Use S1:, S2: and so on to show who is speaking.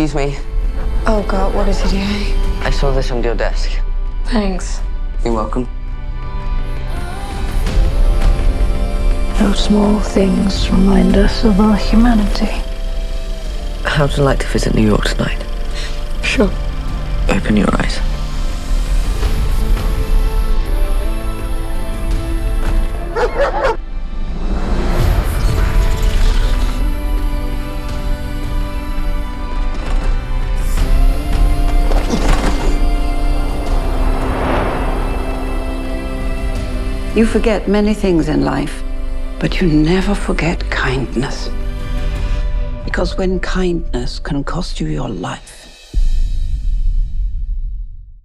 S1: Excuse me.
S2: Oh God, what is he doing?
S1: I saw this on your desk.
S2: Thanks.
S1: You're welcome.
S2: Those small things remind us of our humanity.
S1: How'd you like to visit New York tonight?
S2: Sure.
S1: Open your eyes.
S3: You forget many things in life, but you never forget kindness. Because when kindness can cost you your life,